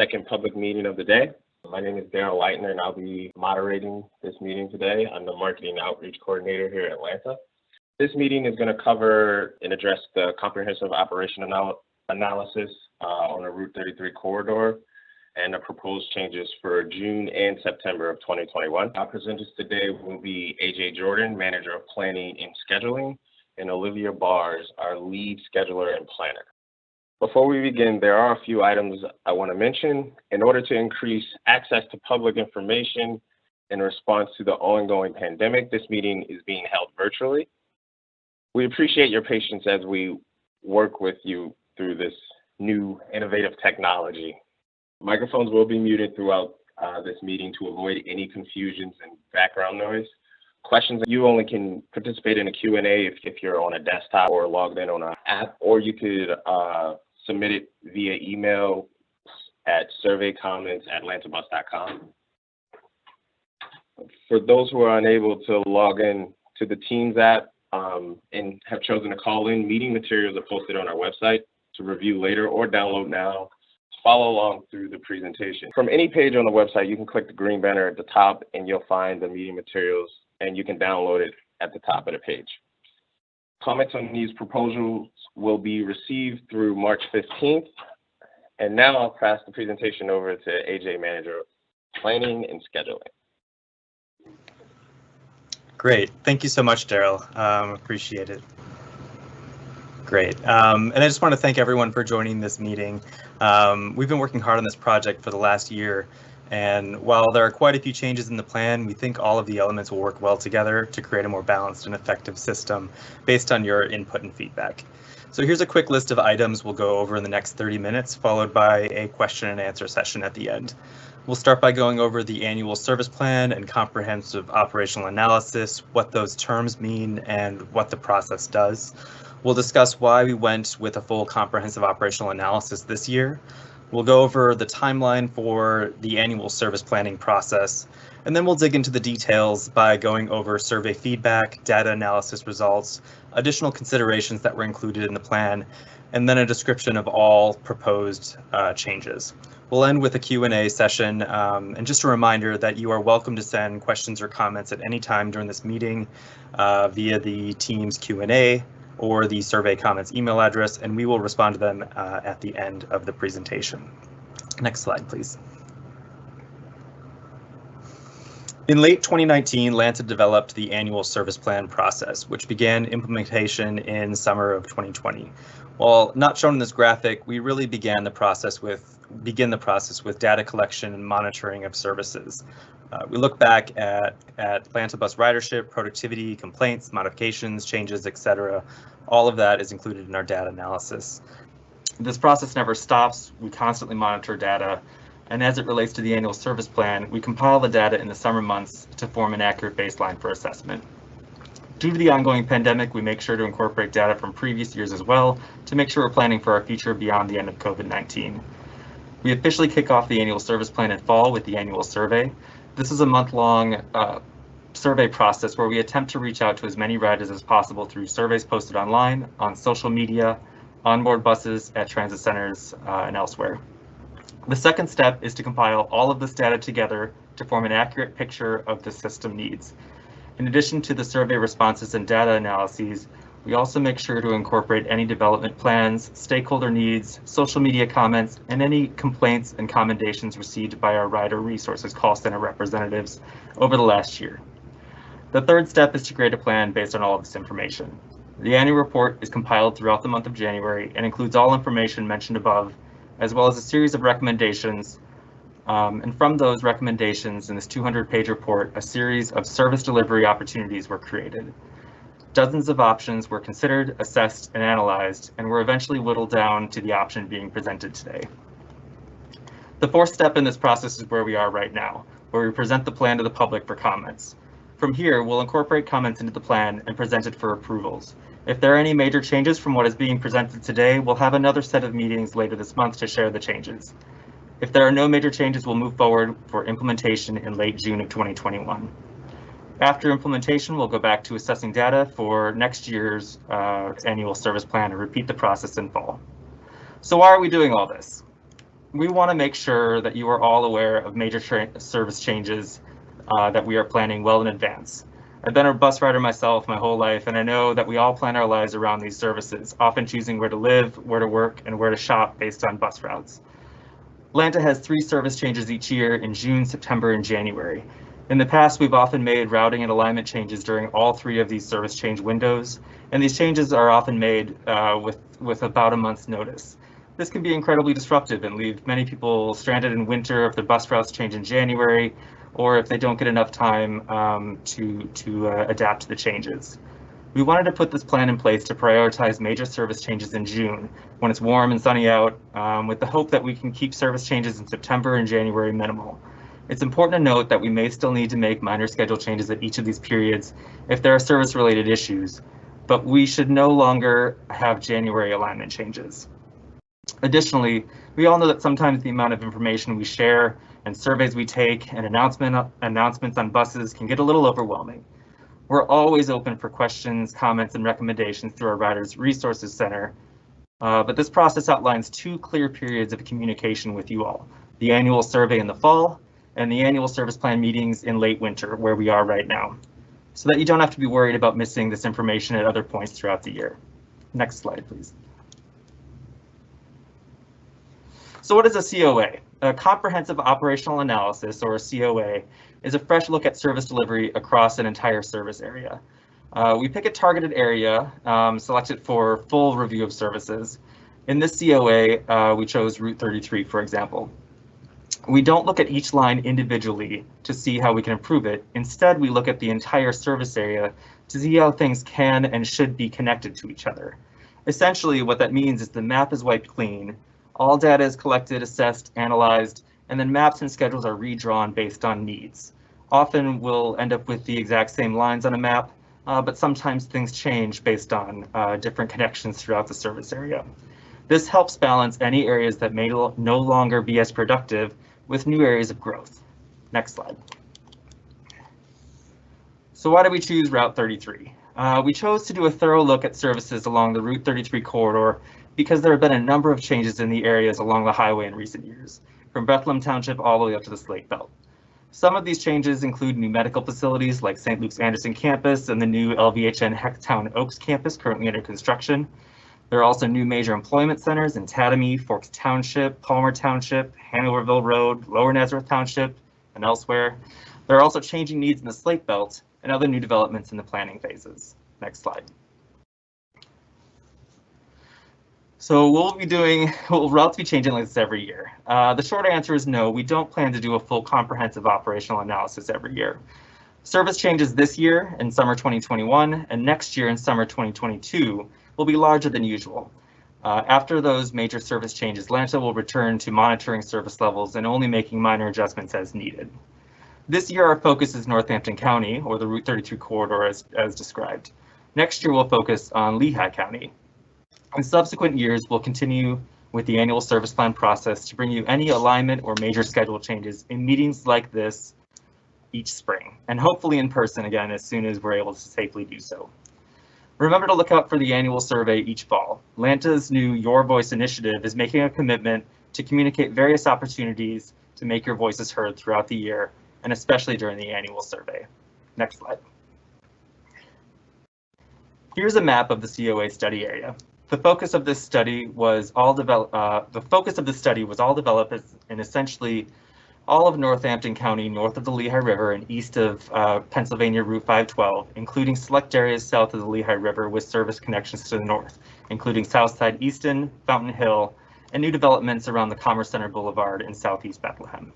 second public meeting of the day. My name is Daryl Leitner, and I'll be moderating this meeting today. I'm the Marketing Outreach Coordinator here at Atlanta. This meeting is going to cover and address the comprehensive operation analysis on the Route 33 corridor and the proposed changes for June and September of 2021. Our presenters today will be AJ Jordan, Manager of Planning and Scheduling, and Olivia Bars, our Lead Scheduler and Planner. Before we begin, there are a few items I want to mention. In order to increase access to public information in response to the ongoing pandemic, this meeting is being held virtually. We appreciate your patience as we work with you through this new innovative technology. Microphones will be muted throughout this meeting to avoid any confusions and background noise. Questions, you only can participate in a Q&A if you're on a desktop or logged in on an app, or you could submit it via email at surveycomments@lantabus.com. For those who are unable to log in to the Teams app and have chosen to call in, meeting materials are posted on our website to review later or download now. Follow along through the presentation. From any page on the website, you can click the green banner at the top and you'll find the meeting materials, and you can download it at the top of the page. Comments on these proposals will be received through March 15th. And now I'll pass the presentation over to AJ, Manager of Planning and Scheduling. Great, thank you so much, Daryl. Appreciate it. Great, and I just want to thank everyone for joining this meeting. We've been working hard on this project for the last year, and while there are quite a few changes in the plan, we think all of the elements will work well together to create a more balanced and effective system based on your input and feedback. So here's a quick list of items we'll go over in the next 30 minutes, followed by a question and answer session at the end. We'll start by going over the annual service plan and comprehensive operational analysis, what those terms mean, and what the process does. We'll discuss why we went with a full comprehensive operational analysis this year. We'll go over the timeline for the annual service planning process, and then we'll dig into the details by going over survey feedback, data analysis results, additional considerations that were included in the plan, and then a description of all proposed changes. We'll end with a Q&A session, and just a reminder that you are welcome to send questions or comments at any time during this meeting via the Teams Q&A or the survey comments email address, and we will respond to them at the end of the presentation. Next slide, please. In late 2019, Lanta developed the annual service plan process, which began implementation in summer of 2020. While not shown in this graphic, we really begin the process with data collection and monitoring of services. We look back at Lanta bus ridership, productivity, complaints, modifications, changes, etc. All of that is included in our data analysis. This process never stops. We constantly monitor data. And as it relates to the annual service plan, we compile the data in the summer months to form an accurate baseline for assessment. Due to the ongoing pandemic, we make sure to incorporate data from previous years as well to make sure we're planning for our future beyond the end of COVID-19. We officially kick off the annual service plan in fall with the annual survey. This is a month-long survey process where we attempt to reach out to as many riders as possible through surveys posted online, on social media, onboard buses, at transit centers, and elsewhere. The second step is to compile all of this data together to form an accurate picture of the system needs. In addition to the survey responses and data analyses, we also make sure to incorporate any development plans, stakeholder needs, social media comments, and any complaints and commendations received by our rider resources call center representatives over the last year. The third step is to create a plan based on all of this information. The annual report is compiled throughout the month of January and includes all information mentioned above, as well as a series of recommendations. And from those recommendations in this 200-page report, a series of service delivery opportunities were created. Dozens of options were considered, assessed, and analyzed, and were eventually whittled down to the option being presented today. The fourth step in this process is where we are right now, where we present the plan to the public for comments. From here, we'll incorporate comments into the plan and present it for approvals. If there are any major changes from what is being presented today, we'll have another set of meetings later this month to share the changes. If there are no major changes, we'll move forward for implementation in late June of 2021. After implementation, we'll go back to assessing data for next year's annual service plan and repeat the process in fall. So why are we doing all this? we want to make sure that you are all aware of major service changes that we are planning well in advance. I've been a bus rider myself my whole life, and I know that we all plan our lives around these services, often choosing where to live, where to work, and where to shop based on bus routes. Atlanta has 3 service changes each year in June, September, and January. In the past, we've often made routing and alignment changes during all 3 of these service change windows, and these changes are often made with about a month's notice. This can be incredibly disruptive and leave many people stranded in winter if their bus routes change in January, or if they don't get enough time to adapt to the changes. We wanted to put this plan in place to prioritize major service changes in June when it's warm and sunny out, with the hope that we can keep service changes in September and January minimal. It's important to note that we may still need to make minor schedule changes at each of these periods if there are service-related issues, but we should no longer have January alignment changes. Additionally, we all know that sometimes the amount of information we share and surveys we take and announcements on buses can get a little overwhelming. We're always open for questions, comments, and recommendations through our Riders Resources Center, but this process outlines 2 clear periods of communication with you all: the annual survey in the fall and the annual service plan meetings in late winter, where we are right now, so that you don't have to be worried about missing this information at other points throughout the year. Next slide, please. So what is a COA? A comprehensive operational analysis, or a COA, is a fresh look at service delivery across an entire service area. We pick a targeted area, select it for full review of services. In this COA, we chose Route 33, for example. We don't look at each line individually to see how we can improve it. Instead, we look at the entire service area to see how things can and should be connected to each other. Essentially, what that means is the map is wiped clean, all data is collected, assessed, analyzed, and then maps and schedules are redrawn based on needs. Often we'll end up with the exact same lines on a map, but sometimes things change based on different connections throughout the service area. This helps balance any areas that may no longer be as productive with new areas of growth. Next slide. So why did we choose Route 33? We chose to do a thorough look at services along the Route 33 corridor because there have been a number of changes in the areas along the highway in recent years, from Bethlehem Township all the way up to the Slate Belt. Some of these changes include new medical facilities like St. Luke's Anderson campus and the new LVHN Hecktown Oaks campus currently under construction. There are also new major employment centers in Tatamy, Forks Township, Palmer Township, Hanoverville Road, Lower Nazareth Township, and elsewhere. There are also changing needs in the Slate Belt and other new developments in the planning phases. Next slide. So will routes be changing like this every year? The short answer is no, we don't plan to do a full comprehensive operational analysis every year. Service changes this year in summer 2021 and next year in summer 2022 will be larger than usual. After those major service changes, Atlanta will return to monitoring service levels and only making minor adjustments as needed. This year, our focus is Northampton County, or the Route 33 corridor as described. Next year, we'll focus on Lehigh County. In subsequent years, we'll continue with the annual service plan process to bring you any alignment or major schedule changes in meetings like this each spring, and hopefully in person again as soon as we're able to safely do so. Remember to look out for the annual survey each fall. Atlanta's new Your Voice initiative is making a commitment to communicate various opportunities to make your voices heard throughout the year, and especially during the annual survey. Next slide. Here's a map of the COA study area. The focus of this study was all developed in essentially all of Northampton County, north of the Lehigh River and east of Pennsylvania Route 512, including select areas south of the Lehigh River with service connections to the north, including Southside Easton, Fountain Hill, and new developments around the Commerce Center Boulevard in southeast Bethlehem.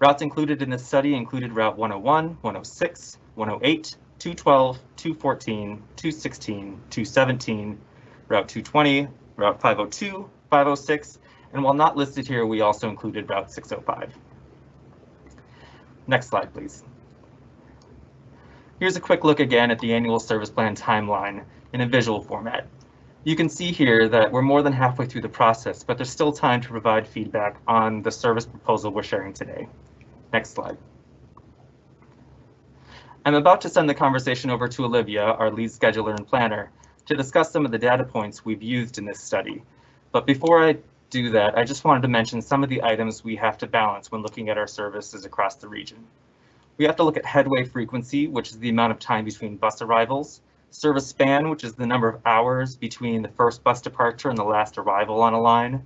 Routes included in this study included Route 101, 106, 108, 212, 214, 216, 217, Route 220, Route 502, 506, and while not listed here, we also included Route 605. Next slide, please. Here's a quick look again at the annual service plan timeline in a visual format. You can see here that we're more than halfway through the process, but there's still time to provide feedback on the service proposal we're sharing today. Next slide. I'm about to send the conversation over to Olivia, our lead scheduler and planner, to discuss some of the data points we've used in this study. But before I do that, I just wanted to mention some of the items we have to balance when looking at our services across the region. We have to look at headway frequency, which is the amount of time between bus arrivals, service span, which is the number of hours between the first bus departure and the last arrival on a line,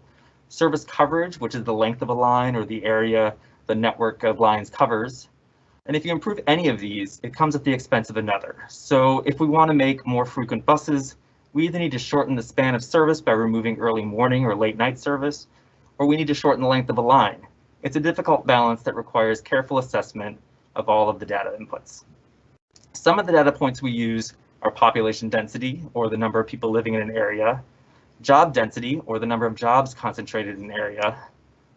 service coverage, which is the length of a line or the area the network of lines covers. And if you improve any of these, it comes at the expense of another. So if we want to make more frequent buses, we either need to shorten the span of service by removing early morning or late night service, or we need to shorten the length of a line. It's a difficult balance that requires careful assessment of all of the data inputs. Some of the data points we use are population density, or the number of people living in an area, job density, or the number of jobs concentrated in an area,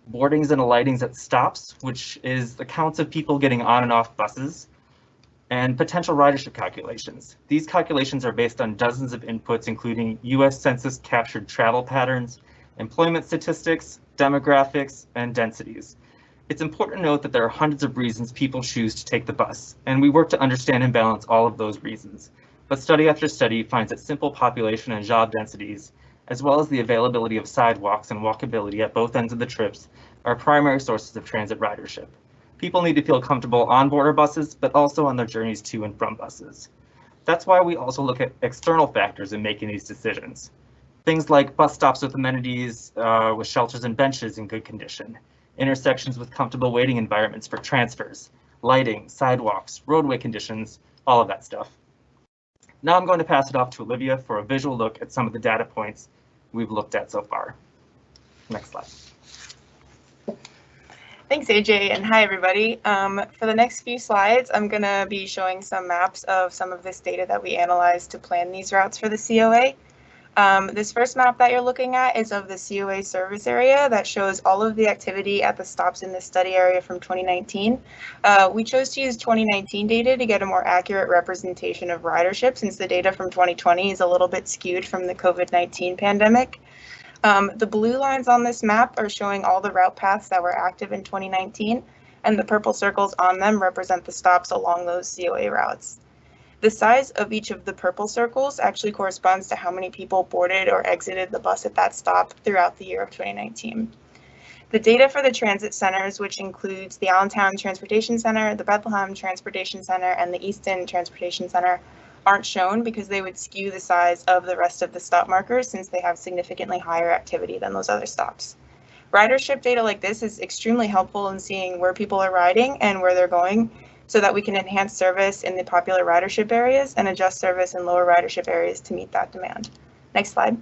boardings and alightings at stops, which is the counts of people getting on and off buses, and potential ridership calculations. These calculations are based on dozens of inputs, including US Census captured travel patterns, employment statistics, demographics, and densities. It's important to note that there are hundreds of reasons people choose to take the bus, and we work to understand and balance all of those reasons. But study after study finds that simple population and job densities, as well as the availability of sidewalks and walkability at both ends of the trips, are primary sources of transit ridership. People need to feel comfortable on board our buses, but also on their journeys to and from buses. That's why we also look at external factors in making these decisions. Things like bus stops with amenities, with shelters and benches in good condition, intersections with comfortable waiting environments for transfers, lighting, sidewalks, roadway conditions, all of that stuff. Now I'm going to pass it off to Olivia for a visual look at some of the data points we've looked at so far. Next slide. Thanks, AJ, and hi, everybody. For the next few slides, I'm going to be showing some maps of some of this data that we analyzed to plan these routes for the COA. This first map that you're looking at is of the COA service area that shows all of the activity at the stops in the study area from 2019. We chose to use 2019 data to get a more accurate representation of ridership, since the data from 2020 is a little bit skewed from the COVID-19 pandemic. The blue lines on this map are showing all the route paths that were active in 2019, and the purple circles on them represent the stops along those COA routes. The size of each of the purple circles actually corresponds to how many people boarded or exited the bus at that stop throughout the year of 2019. The data for the transit centers, which includes the Allentown Transportation Center, the Bethlehem Transportation Center, and the Easton Transportation Center, aren't shown because they would skew the size of the rest of the stop markers, since they have significantly higher activity than those other stops. Ridership data like this is extremely helpful in seeing where people are riding and where they're going, so that we can enhance service in the popular ridership areas and adjust service in lower ridership areas to meet that demand. Next slide.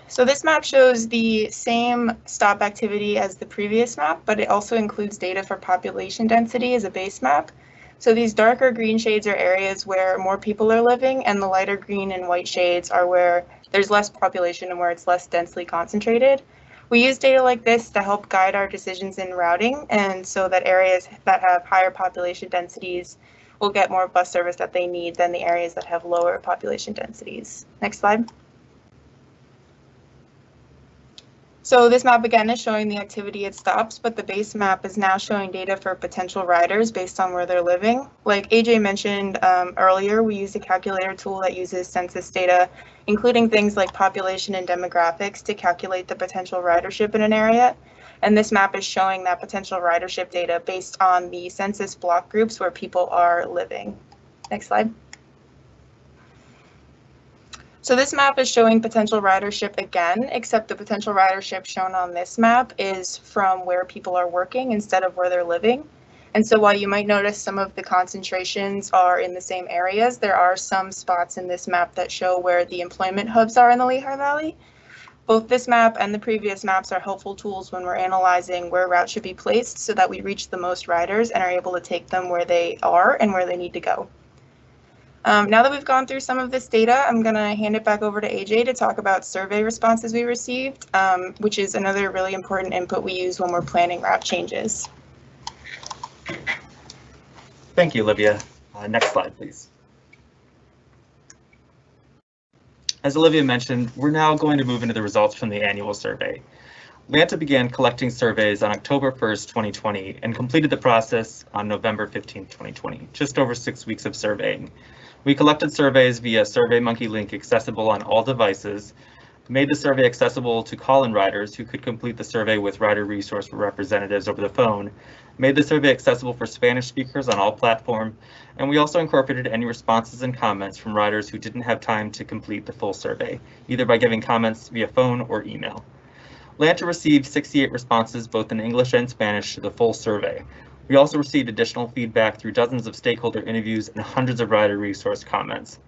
So this map shows the same stop activity as the previous map, but it also includes data for population density as a base map. So these darker green shades are areas where more people are living, and the lighter green and white shades are where there's less population and where it's less densely concentrated. We use data like this to help guide our decisions in routing, and so that areas that have higher population densities will get more bus service that they need than the areas that have lower population densities. Next slide. So this map again is showing the activity at stops, but the base map is now showing data for potential riders based on where they're living. Like AJ mentioned earlier, we use a calculator tool that uses census data, including things like population and demographics, to calculate the potential ridership in an area. And this map is showing that potential ridership data based on the census block groups where people are living. Next slide. So this map is showing potential ridership again, except the potential ridership shown on this map is from where people are working instead of where they're living. And so while you might notice some of the concentrations are in the same areas, there are some spots in this map that show where the employment hubs are in the Lehigh Valley. Both this map and the previous maps are helpful tools when we're analyzing where routes should be placed so that we reach the most riders and are able to take them where they are and where they need to go. Now that we've gone through some of this data, I'm going to hand it back over to AJ to talk about survey responses we received, which is another really important input we use when we're planning route changes. Thank you, Olivia. Next slide, please. As Olivia mentioned, we're now going to move into the results from the annual survey. LANTA began collecting surveys on October 1st, 2020, and completed the process on November 15th, 2020, just over 6 weeks of surveying. We collected surveys via SurveyMonkey link accessible on all devices, made the survey accessible to call-in riders who could complete the survey with rider resource representatives over the phone, made the survey accessible for Spanish speakers on all platforms, and we also incorporated any responses and comments from riders who didn't have time to complete the full survey, either by giving comments via phone or email. Lanta received 68 responses, both in English and Spanish, to the full survey. We also received additional feedback through dozens of stakeholder interviews and hundreds of rider resource comments.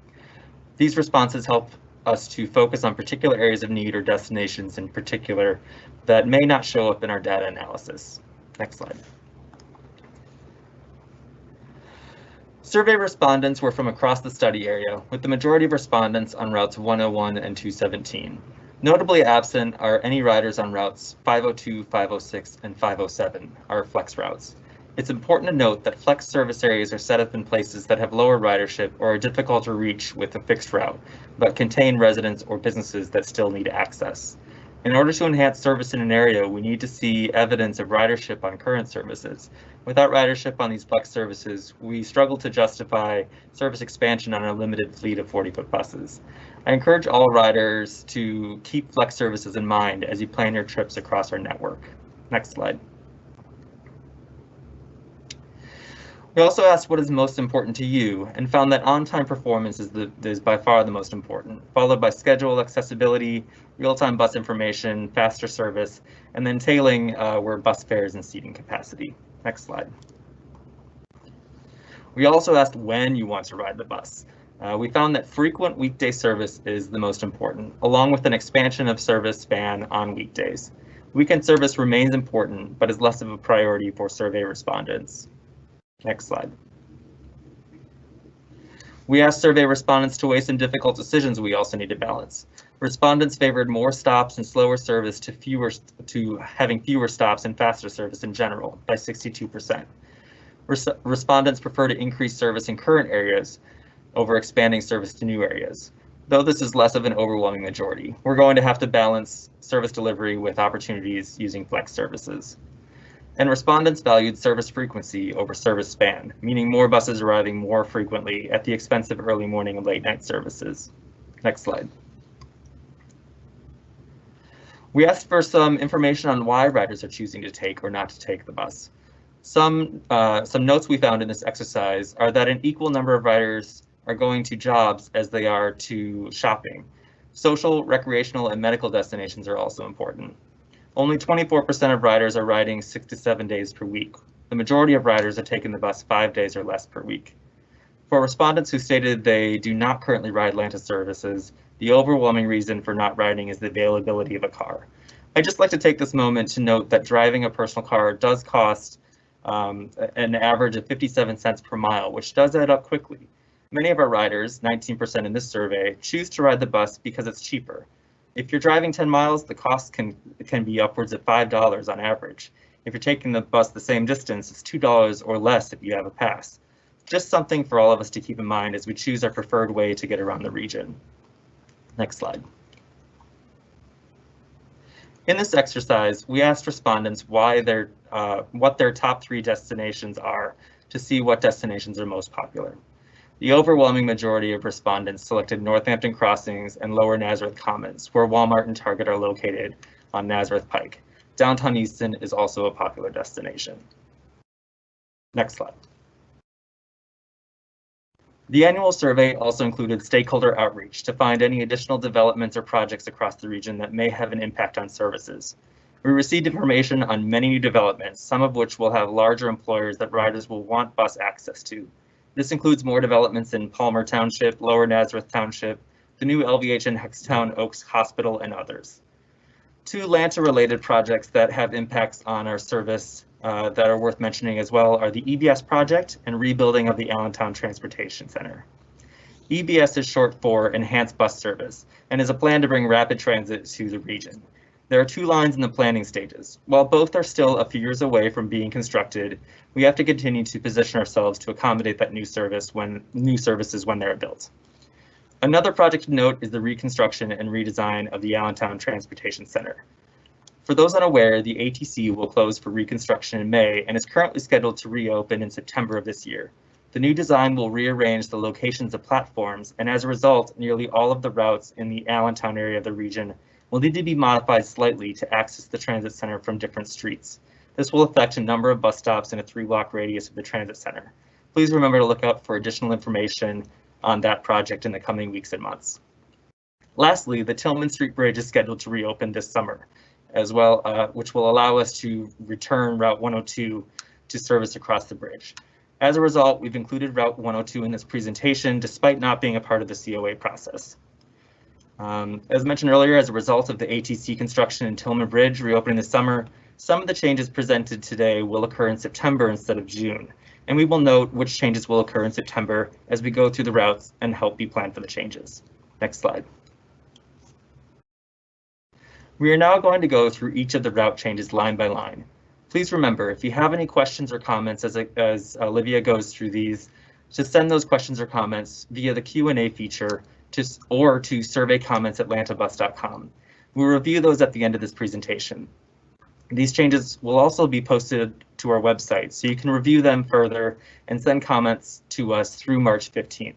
These responses help us to focus on particular areas of need or destinations in particular that may not show up in our data analysis. Next slide. Survey respondents were from across the study area, with the majority of respondents on routes 101 and 217. Notably absent are any riders on routes 502, 506, and 507, our flex routes. It's important to note that flex service areas are set up in places that have lower ridership or are difficult to reach with a fixed route, but contain residents or businesses that still need access. In order to enhance service in an area, we need to see evidence of ridership on current services. Without ridership on these flex services, we struggle to justify service expansion on a limited fleet of 40-foot buses. I encourage all riders to keep flex services in mind as you plan your trips across our network. Next slide. We also asked what is most important to you and found that on-time performance is by far the most important, followed by schedule, accessibility, real-time bus information, faster service, and then tailing were bus fares and seating capacity. Next slide. We also asked when you want to ride the bus. We found that frequent weekday service is the most important, along with an expansion of service span on weekdays. Weekend service remains important, but is less of a priority for survey respondents. Next slide. We asked survey respondents to weigh some difficult decisions we also need to balance. Respondents favored more stops and slower service to having fewer stops and faster service in general by 62%. Respondents prefer to increase service in current areas over expanding service to new areas. Though this is less of an overwhelming majority, we're going to have to balance service delivery with opportunities using flex services. And respondents valued service frequency over service span, meaning more buses arriving more frequently at the expense of early morning and late night services. Next slide. We asked for some information on why riders are choosing to take or not to take the bus. Some notes we found in this exercise are that an equal number of riders are going to jobs as they are to shopping. Social, recreational, and medical destinations are also important. Only 24% of riders are riding 6 to 7 days per week. The majority of riders are taking the bus 5 days or less per week. For respondents who stated they do not currently ride Lanta services, the overwhelming reason for not riding is the availability of a car. I'd just like to take this moment to note that driving a personal car does cost an average of 57 cents per mile, which does add up quickly. Many of our riders, 19% in this survey, choose to ride the bus because it's cheaper. If you're driving 10 miles, the cost can be upwards of $5 on average. If you're taking the bus the same distance, it's $2 or less if you have a pass. Just something for all of us to keep in mind as we choose our preferred way to get around the region. Next slide. In this exercise, we asked respondents what their top 3 destinations are to see what destinations are most popular. The overwhelming majority of respondents selected Northampton Crossings and Lower Nazareth Commons, where Walmart and Target are located on Nazareth Pike. Downtown Easton is also a popular destination. Next slide. The annual survey also included stakeholder outreach to find any additional developments or projects across the region that may have an impact on services. We received information on many new developments, some of which will have larger employers that riders will want bus access to. This includes more developments in Palmer Township, Lower Nazareth Township, the new LVH in Hextown Oaks Hospital, and others. 2 Lanta-related projects that have impacts on our service that are worth mentioning as well are the EBS project and rebuilding of the Allentown Transportation Center. EBS is short for Enhanced Bus Service and is a plan to bring rapid transit to the region. There are 2 lines in the planning stages. While both are still a few years away from being constructed, we have to continue to position ourselves to accommodate that new services when they're built. Another project to note is the reconstruction and redesign of the Allentown Transportation Center. For those unaware, the ATC will close for reconstruction in May and is currently scheduled to reopen in September of this year. The new design will rearrange the locations of platforms, and as a result, nearly all of the routes in the Allentown area of the region will need to be modified slightly to access the transit center from different streets. This will affect a number of bus stops in a 3-block radius of the transit center. Please remember to look out for additional information on that project in the coming weeks and months. Lastly, the Tillman Street Bridge is scheduled to reopen this summer as well, which will allow us to return Route 102 to service across the bridge. As a result, we've included Route 102 in this presentation, despite not being a part of the COA process. As mentioned earlier, as a result of the ATC construction in Tillman Bridge reopening this summer, some of the changes presented today will occur in September instead of June, and we will note which changes will occur in September as we go through the routes and help you plan for the changes. Next slide. We are now going to go through each of the route changes line by line. Please remember, if you have any questions or comments as Olivia goes through these, to send those questions or comments via the Q&A feature or to surveycomments@lantabus.com. We'll review those at the end of this presentation. These changes will also be posted to our website, so you can review them further and send comments to us through March 15th.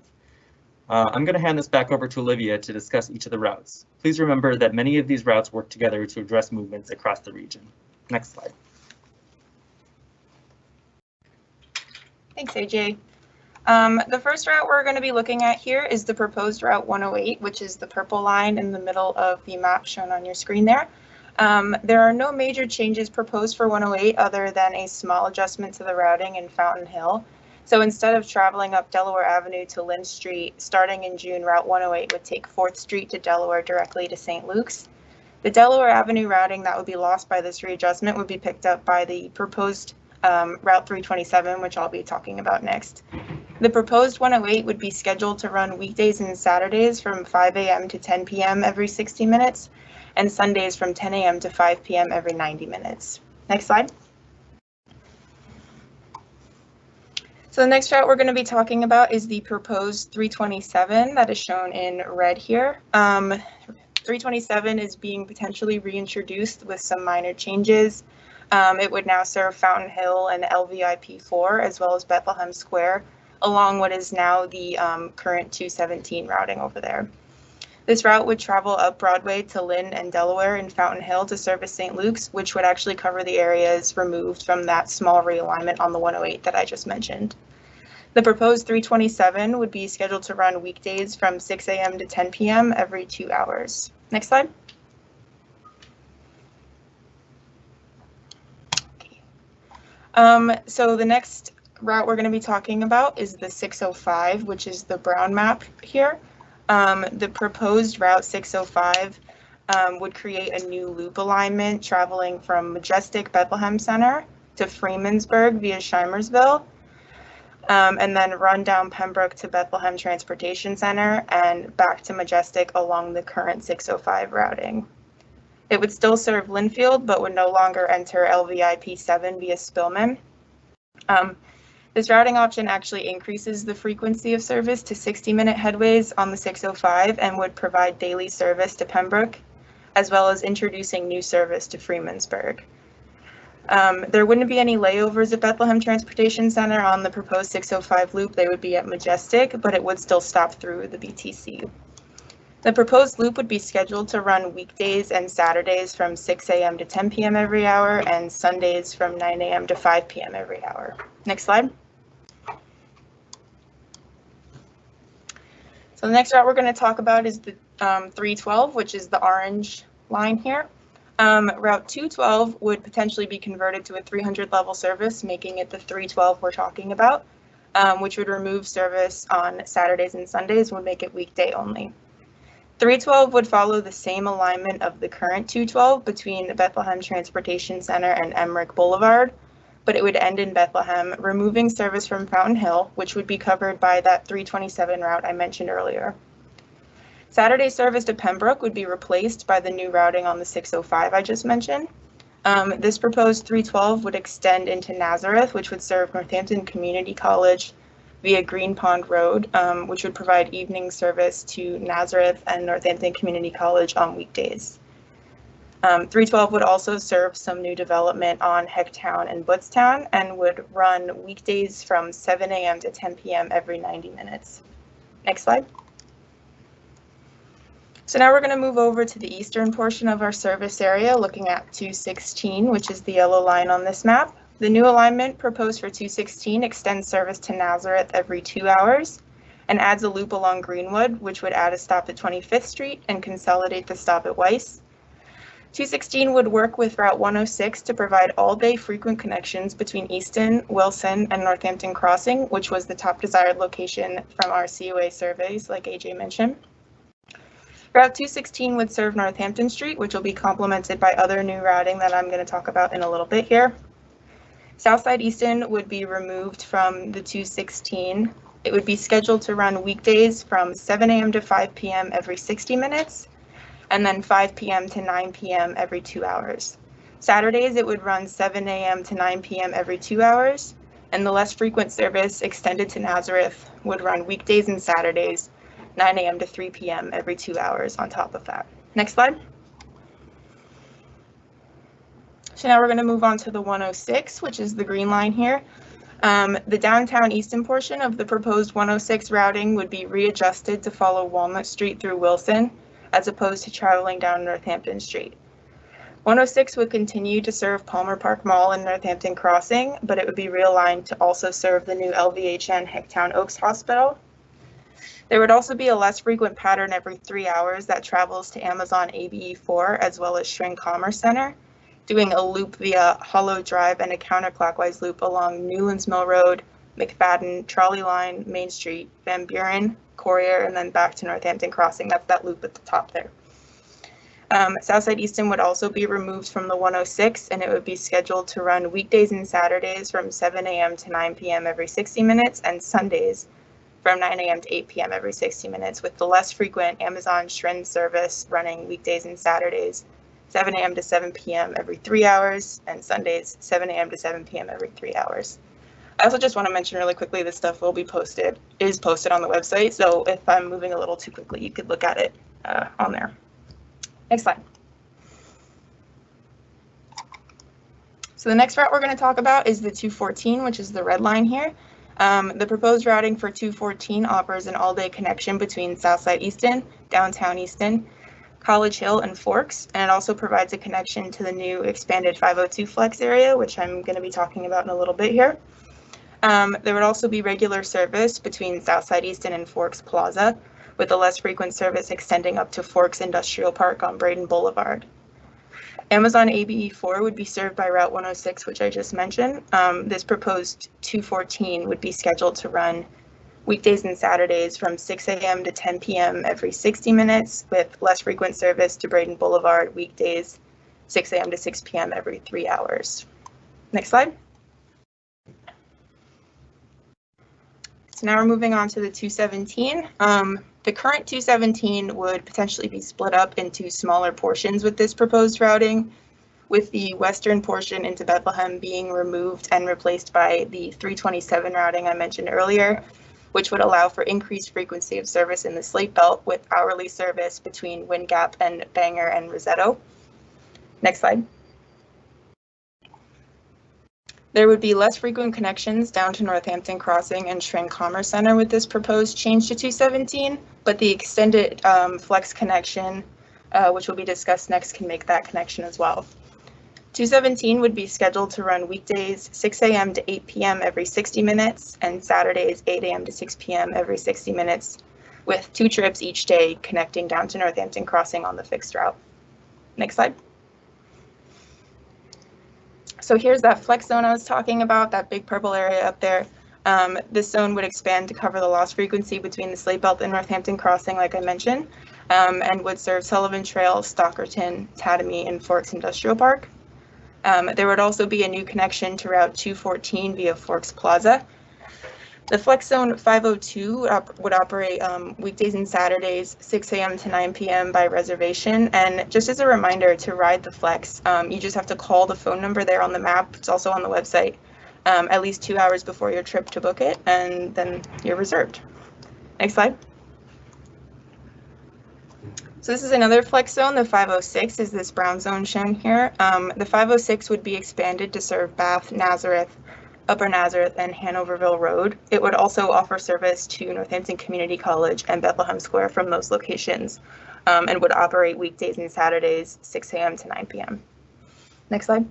I'm going to hand this back over to Olivia to discuss each of the routes. Please remember that many of these routes work together to address movements across the region. Next slide. Thanks, AJ. The first route we're going to be looking at here is the proposed Route 108, which is the purple line in the middle of the map shown on your screen there. There are no major changes proposed for 108 other than a small adjustment to the routing in Fountain Hill. So instead of traveling up Delaware Avenue to Lynn Street, starting in June, Route 108 would take 4th Street to Delaware directly to St. Luke's. The Delaware Avenue routing that would be lost by this readjustment would be picked up by the proposed Route 327, which I'll be talking about next. The proposed 108 would be scheduled to run weekdays and Saturdays from 5 a.m. to 10 p.m. every 60 minutes, and Sundays from 10 a.m. to 5 p.m. every 90 minutes. Next slide. So the next route we're going to be talking about is the proposed 327 that is shown in red here. 327 is being potentially reintroduced with some minor changes. It would now serve Fountain Hill and LVIP4 as well as Bethlehem Square, along what is now the current 217 routing over there. This route would travel up Broadway to Lynn and Delaware and Fountain Hill to service St. Luke's, which would actually cover the areas removed from that small realignment on the 108 that I just mentioned. The proposed 327 would be scheduled to run weekdays from 6 a.m. to 10 p.m. every 2 hours. Next slide. So the next route we're going to be talking about is the 605, which is the brown map here. The proposed Route 605 would create a new loop alignment traveling from Majestic Bethlehem Center to Freemansburg via Shimersville, and then run down Pembroke to Bethlehem Transportation Center and back to Majestic along the current 605 routing. It would still serve Linfield, but would no longer enter LVIP 7 via Spillman. This routing option actually increases the frequency of service to 60-minute headways on the 605 and would provide daily service to Pembroke, as well as introducing new service to Freemansburg. There wouldn't be any layovers at Bethlehem Transportation Center on the proposed 605 loop. They would be at Majestic, but it would still stop through the BTC. The proposed loop would be scheduled to run weekdays and Saturdays from 6 a.m. to 10 p.m. every hour and Sundays from 9 a.m. to 5 p.m. every hour. Next slide. So the next route we're going to talk about is the 312, which is the orange line here. Route 212 would potentially be converted to a 300 level service, making it the 312 we're talking about, which would remove service on Saturdays and Sundays and would make it weekday only. 312 would follow the same alignment of the current 212 between Bethlehem Transportation Center and Emmerich Boulevard, but it would end in Bethlehem, removing service from Fountain Hill, which would be covered by that 327 route I mentioned earlier. Saturday service to Pembroke would be replaced by the new routing on the 605 I just mentioned. This proposed 312 would extend into Nazareth, which would serve Northampton Community College via Green Pond Road, which would provide evening service to Nazareth and Northampton Community College on weekdays. 312 would also serve some new development on Hecktown and Buttstown and would run weekdays from 7 a.m. to 10 p.m. every 90 minutes. Next slide. So now we're going to move over to the eastern portion of our service area, looking at 216, which is the yellow line on this map. The new alignment proposed for 216 extends service to Nazareth every 2 hours and adds a loop along Greenwood, which would add a stop at 25th Street and consolidate the stop at Weiss. 216 would work with Route 106 to provide all-day frequent connections between Easton, Wilson, and Northampton Crossing, which was the top desired location from our COA surveys, like AJ mentioned. Route 216 would serve Northampton Street, which will be complemented by other new routing that I'm going to talk about in a little bit here. Southside Easton would be removed from the 216. It would be scheduled to run weekdays from 7 a.m. to 5 p.m. every 60 minutes, and then 5 p.m. to 9 p.m. every 2 hours. Saturdays, it would run 7 a.m. to 9 p.m. every 2 hours, and the less frequent service extended to Nazareth would run weekdays and Saturdays, 9 a.m. to 3 p.m. every 2 hours on top of that. Next slide. So now we're going to move on to the 106, which is the green line here. The downtown Easton portion of the proposed 106 routing would be readjusted to follow Walnut Street through Wilson, as opposed to traveling down Northampton Street. 106 would continue to serve Palmer Park Mall and Northampton Crossing, but it would be realigned to also serve the new LVHN Hecktown Oaks Hospital. There would also be a less frequent pattern every 3 hours that travels to Amazon ABE4 as well as Schring Commerce Center, doing a loop via Hollow Drive and a counterclockwise loop along Newlands Mill Road, McFadden, Trolley Line, Main Street, Van Buren, Courier, and then back to Northampton Crossing. That's that loop at the top there. Southside Easton would also be removed from the 106, and it would be scheduled to run weekdays and Saturdays from 7 a.m. to 9 p.m. every 60 minutes, and Sundays from 9 a.m. to 8 p.m. every 60 minutes, with the less frequent Amazon Schrin service running weekdays and Saturdays 7 a.m. to 7 p.m. every 3 hours, and Sundays 7 a.m. to 7 p.m. every 3 hours. I also just want to mention really quickly, this stuff will be is posted on the website, so if I'm moving a little too quickly, you could look at it on there. Next slide. So the next route we're going to talk about is the 214, which is the red line here. The proposed routing for 214 offers an all-day connection between Southside Easton, downtown Easton, College Hill, and Forks, and it also provides a connection to the new expanded 502 flex area, which I'm going to be talking about in a little bit here. There would also be regular service between Southside Easton and Forks Plaza, with a less frequent service extending up to Forks Industrial Park on Braden Boulevard. Amazon ABE4 would be served by Route 106, which I just mentioned. This proposed 214 would be scheduled to run weekdays and Saturdays from 6 a.m. to 10 p.m. every 60 minutes, with less frequent service to Braden Boulevard weekdays 6 a.m. to 6 p.m. every 3 hours. Next slide. So now we're moving on to the 217. The current 217 would potentially be split up into smaller portions with this proposed routing, with the western portion into Bethlehem being removed and replaced by the 327 routing I mentioned earlier, which would allow for increased frequency of service in the Slate Belt with hourly service between Wind Gap and Bangor and Rosetto. Next slide. There would be less frequent connections down to Northampton Crossing and Schring Commerce Center with this proposed change to 217, but the extended flex connection, which will be discussed next, can make that connection as well. 217 would be scheduled to run weekdays 6 a.m. to 8 p.m. every 60 minutes and Saturdays 8 a.m. to 6 p.m. every 60 minutes, with 2 trips each day connecting down to Northampton Crossing on the fixed route. Next slide. So here's that flex zone I was talking about, that big purple area up there. This zone would expand to cover the loss frequency between the Slate Belt and Northampton Crossing, like I mentioned, and would serve Sullivan Trail, Stockerton, Tatamy, and Forks Industrial Park. There would also be a new connection to Route 214 via Forks Plaza. The Flex Zone 502 would operate weekdays and Saturdays, 6 a.m. to 9 p.m. by reservation. And just as a reminder, to ride the Flex, you just have to call the phone number there on the map. It's also on the website, at least 2 hours before your trip to book it, and then you're reserved. Next slide. So this is another flex zone. The 506 is this brown zone shown here. The 506 would be expanded to serve Bath, Nazareth, Upper Nazareth, and Hanoverville Road. It would also offer service to Northampton Community College and Bethlehem Square from those locations, and would operate weekdays and Saturdays, 6 a.m. to 9 p.m. Next slide.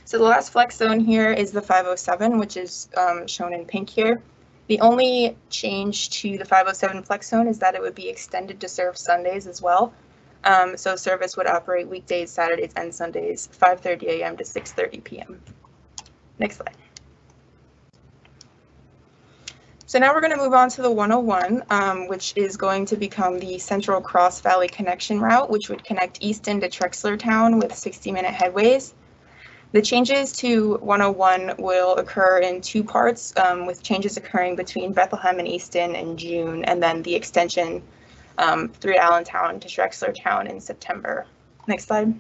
So the last flex zone here is the 507, which is shown in pink here. The only change to the 507 flex zone is that it would be extended to serve Sundays as well. So service would operate weekdays, Saturdays, and Sundays, 5:30 a.m. to 6:30 p.m. Next slide. So now we're going to move on to the 101, which is going to become the Central Cross Valley Connection Route, which would connect Easton to Trexlertown with 60-minute headways. The changes to 101 will occur in two parts, with changes occurring between Bethlehem and Easton in June, and then the extension through Allentown to Trexlertown in September. Next slide.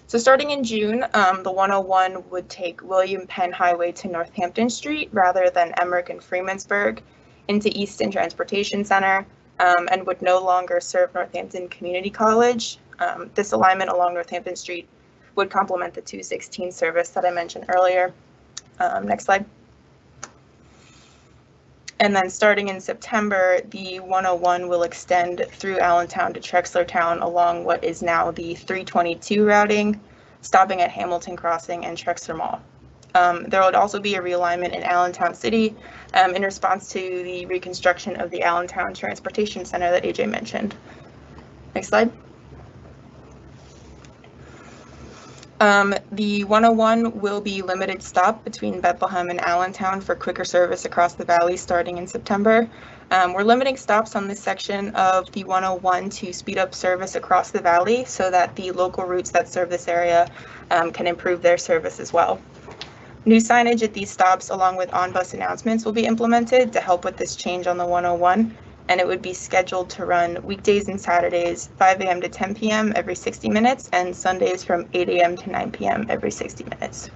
So starting in June, the 101 would take William Penn Highway to Northampton Street rather than Emmerich and Freemansburg into Easton Transportation Center, and would no longer serve Northampton Community College. This alignment along Northampton Street would complement the 216 service that I mentioned earlier. Next slide. And then starting in September, the 101 will extend through Allentown to Trexlertown along what is now the 322 routing, stopping at Hamilton Crossing and Trexler Mall. There would also be a realignment in Allentown City in response to the reconstruction of the Allentown Transportation Center that AJ mentioned. Next slide. The 101 will be limited stop between Bethlehem and Allentown for quicker service across the valley starting in September. We're limiting stops on this section of the 101 to speed up service across the valley so that the local routes that serve this area can improve their service as well. New signage at these stops along with on-bus announcements will be implemented to help with this change on the 101. And it would be scheduled to run weekdays and Saturdays, 5 a.m. to 10 p.m. every 60 minutes, and Sundays from 8 a.m. to 9 p.m. every 60 minutes.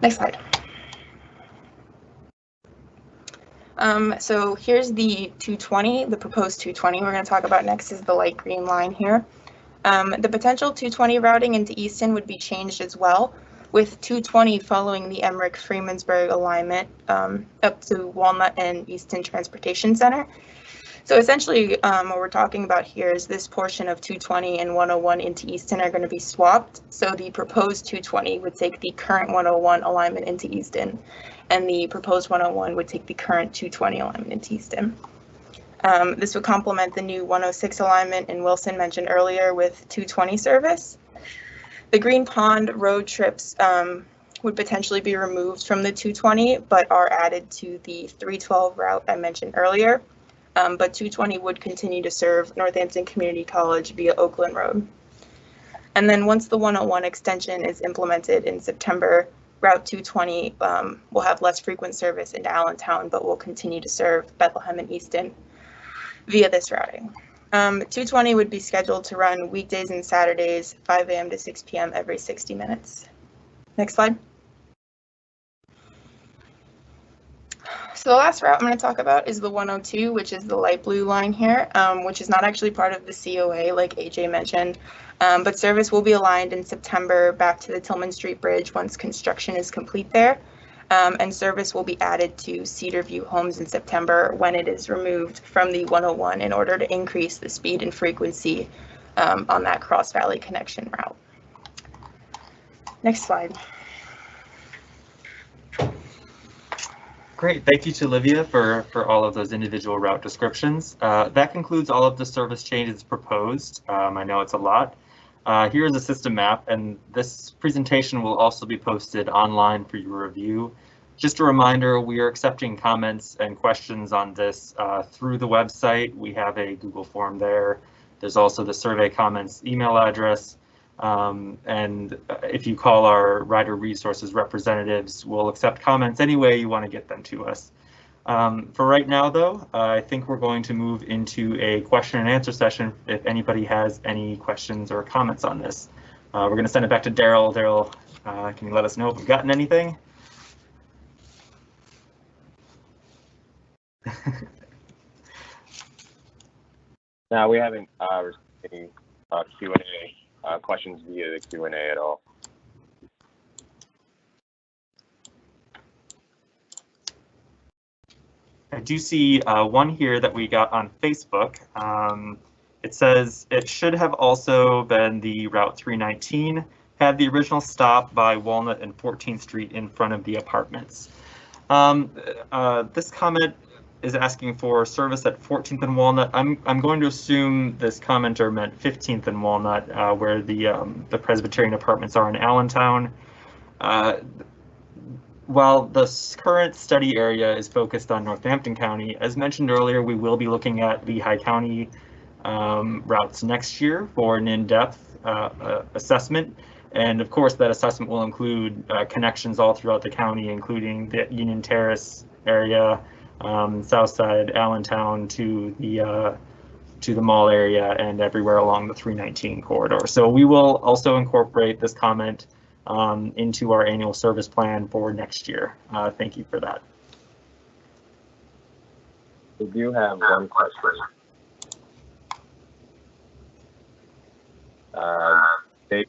Next slide. So here's the 220, the proposed 220 we're going to talk about next is the light green line here. The potential 220 routing into Easton would be changed as well, with 220 following the Emmerich-Freemansburg alignment up to Walnut and Easton Transportation Center. So essentially what we're talking about here is this portion of 220 and 101 into Easton are going to be swapped. So the proposed 220 would take the current 101 alignment into Easton, and the proposed 101 would take the current 220 alignment into Easton. This would complement the new 106 alignment in Wilson mentioned earlier with 220 service. The Green Pond road trips would potentially be removed from the 220, but are added to the 312 route I mentioned earlier. But 220 would continue to serve Northampton Community College via Oakland Road. And then once the 101 extension is implemented in September, Route 220 will have less frequent service into Allentown, but will continue to serve Bethlehem and Easton via this routing. 220 would be scheduled to run weekdays and Saturdays, 5 a.m. to 6 p.m. every 60 minutes. Next slide. So the last route I'm going to talk about is the 102, which is the light blue line here, which is not actually part of the COA like AJ mentioned, but service will be aligned in September back to the Tillman Street Bridge once construction is complete there. And service will be added to Cedar View Homes in September when it is removed from the 101 in order to increase the speed and frequency on that Cross Valley connection route. Next slide. Great, thank you to Olivia for all of those individual route descriptions. That concludes all of the service changes proposed. I know it's a lot. Here is a system map, and this presentation will also be posted online for your review. Just a reminder, we are accepting comments and questions on this through the website. We have a Google form there. There's also the survey comments email address. And if you call our Rider Resources representatives, we'll accept comments any way you want to get them to us. For right now, though, I think we're going to move into a question and answer session if anybody has any questions or comments on this. We're going to send it back to Daryl. Daryl, can you let us know if we've gotten anything? Now, we haven't received any Q&A questions via the Q&A at all. I do see one here that we got on Facebook. It says it should have also been the Route 319, had the original stop by Walnut and 14th Street in front of the apartments. This comment is asking for service at 14th and Walnut. I'm going to assume this commenter meant 15th and Walnut, where the Presbyterian apartments are in Allentown. While the current study area is focused on Northampton County, as mentioned earlier, we will be looking at Lehigh County routes next year for an in-depth assessment. And of course, that assessment will include connections all throughout the county, including the Union Terrace area, Southside, Allentown to the mall area, and everywhere along the 319 corridor. So we will also incorporate this comment into our annual service plan for next year. Thank you for that. We do have one question. They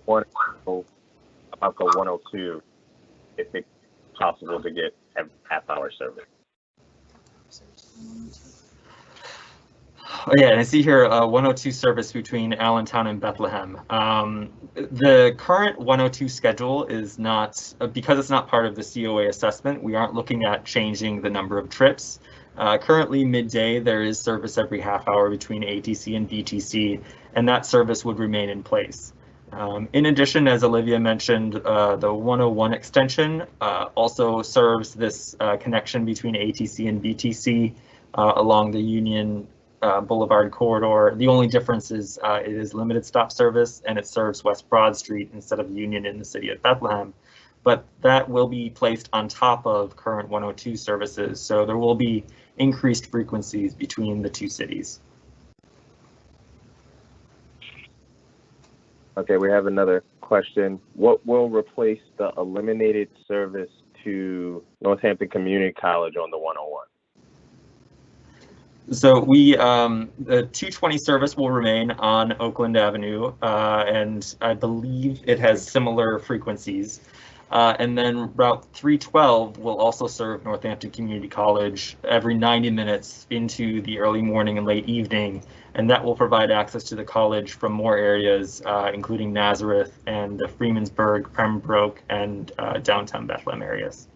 want to know about the 102, if it's possible to get a half-hour service. Oh yeah, and I see here 102 service between Allentown and Bethlehem. The current 102 schedule is not, because it's not part of the COA assessment, we aren't looking at changing the number of trips. Currently midday, there is service every half hour between ATC and BTC, and that service would remain in place. In addition, as Olivia mentioned, the 101 extension also serves this connection between ATC and BTC along the Union Boulevard corridor. The only difference is it is limited stop service and it serves West Broad Street instead of Union in the city of Bethlehem. But that will be placed on top of current 102 services, so there will be increased frequencies between the two cities. Okay, we have another question. What will replace the eliminated service to Northampton Community College on the 101? So the 220 service will remain on Oakland Avenue, and I believe it has similar frequencies. And then Route 312 will also serve Northampton Community College every 90 minutes into the early morning and late evening, and that will provide access to the college from more areas, including Nazareth and the Freemansburg, Pembroke, and downtown Bethlehem areas.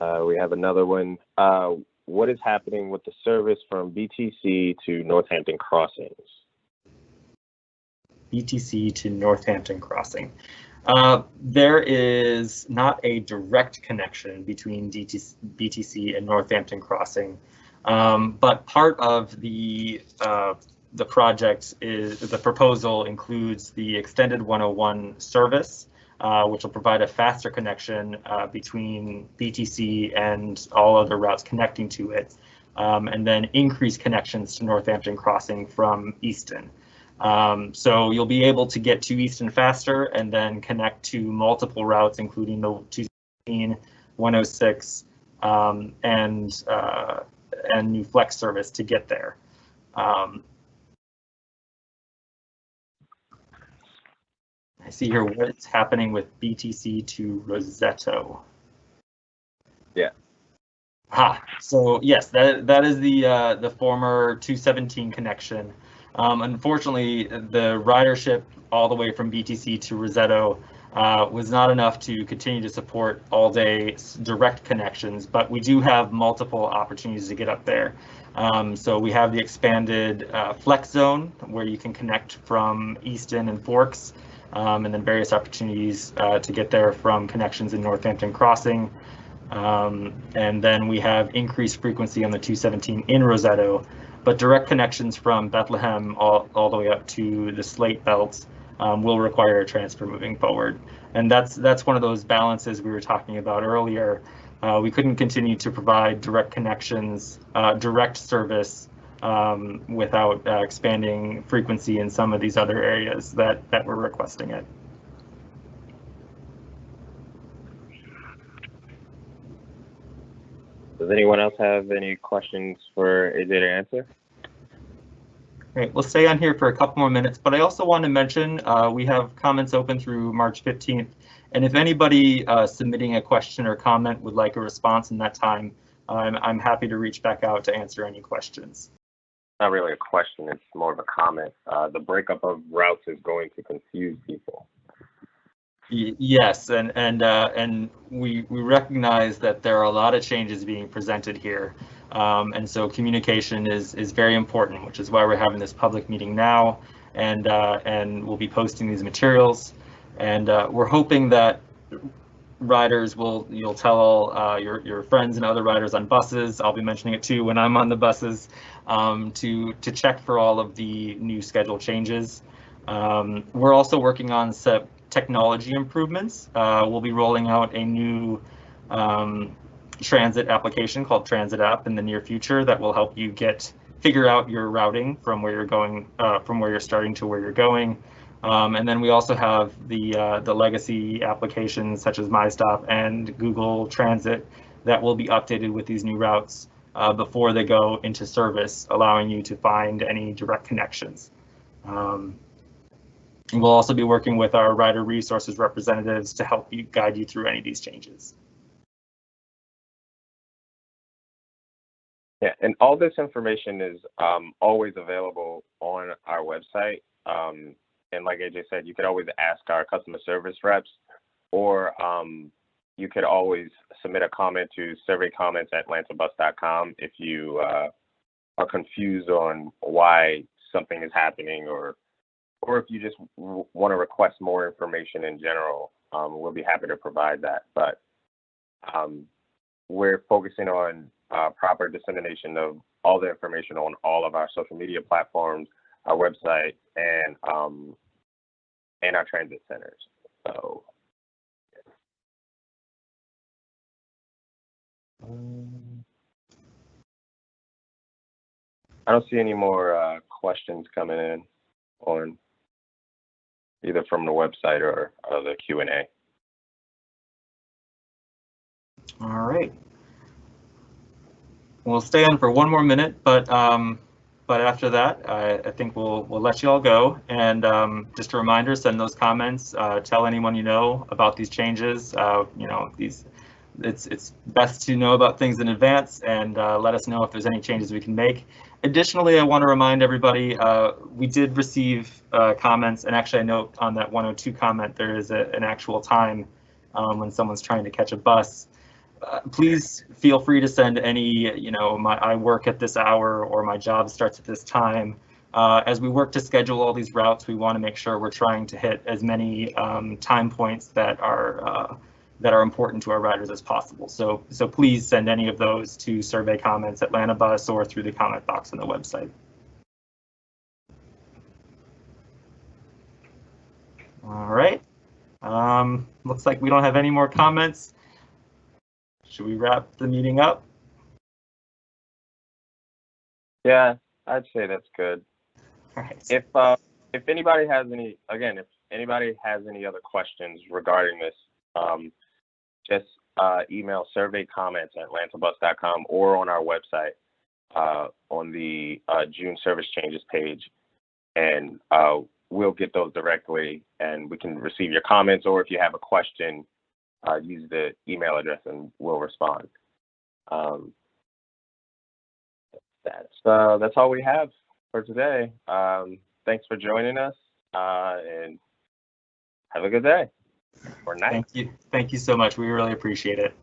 We have another one. What is happening with the service from BTC to Northampton Crossings? BTC to Northampton Crossing. There is not a direct connection between BTC and Northampton Crossing, but part of the project is the proposal includes the extended 101 service, which will provide a faster connection between BTC and all other routes connecting to it, and then increase connections to Northampton Crossing from Easton. So you'll be able to get to Easton faster and then connect to multiple routes, including the 216, 106, and new flex service to get there. I see here what's happening with BTC to Rosetto. Yeah. So yes, that is the former 217 connection. Unfortunately, the ridership all the way from BTC to Rosetto was not enough to continue to support all-day direct connections, but we do have multiple opportunities to get up there. So we have the expanded flex zone where you can connect from Easton and Forks, and then various opportunities to get there from connections in Northampton Crossing. And then we have increased frequency on the 217 in Rosetto, but direct connections from Bethlehem all the way up to the Slate Belt will require a transfer moving forward. And that's one of those balances we were talking about earlier. We couldn't continue to provide direct connections, direct service without expanding frequency in some of these other areas that were requesting it. Does anyone else have any questions for AJ to answer? Great, we'll stay on here for a couple more minutes, but I also want to mention we have comments open through March 15th. And if anybody submitting a question or comment would like a response in that time, I'm happy to reach back out to answer any questions. Not really a question, it's more of a comment. The breakup of routes is going to confuse people. Yes, and we recognize that there are a lot of changes being presented here. And so communication is very important, which is why we're having this public meeting now, and we'll be posting these materials. And we're hoping that riders you'll tell all your friends and other riders on buses. I'll be mentioning it too when I'm on the buses, to check for all of the new schedule changes. We're also working on technology improvements. We'll be rolling out a new transit application called Transit App in the near future that will help you figure out your routing from where you're going, from where you're starting to where you're going. And then we also have the legacy applications such as MyStop and Google Transit that will be updated with these new routes before they go into service, allowing you to find any direct connections. We'll also be working with our rider resources representatives to help guide you through any of these changes. Yeah, and all this information is always available on our website. And like AJ said, you could always ask our customer service reps, or you could always submit a comment to surveycomments@lantabus.com if you are confused on why something is happening, or if you just want to request more information in general. We'll be happy to provide that. But we're focusing on proper dissemination of all the information on all of our social media platforms, our website, and our transit centers. So I don't see any more questions coming in on either from the website or the Q&A. All right. We'll stay on for one more minute, but after that, I think we'll let you all go. And just a reminder, send those comments. Tell anyone you know about these changes. It's best to know about things in advance, and let us know if there's any changes we can make. Additionally, I want to remind everybody, we did receive comments, and actually I note on that 102 comment there is an actual time when someone's trying to catch a bus. Please feel free to send any, I work at this hour or my job starts at this time. As we work to schedule all these routes, we want to make sure we're trying to hit as many time points that are important to our riders as possible. So please send any of those to survey comments at Atlanta Bus or through the comment box on the website. All right. Looks like we don't have any more comments. Should we wrap the meeting up? Yeah, I'd say that's good. All right. If anybody has any, again, if anybody has any other questions regarding this, just email surveycomments@lantabus.com or on our website on the June service changes page, and we'll get those directly, and we can receive your comments, or if you have a question, use the email address and we'll respond. That's all we have for today. Thanks for joining us, and have a good day or night. Thank you so much. We really appreciate it.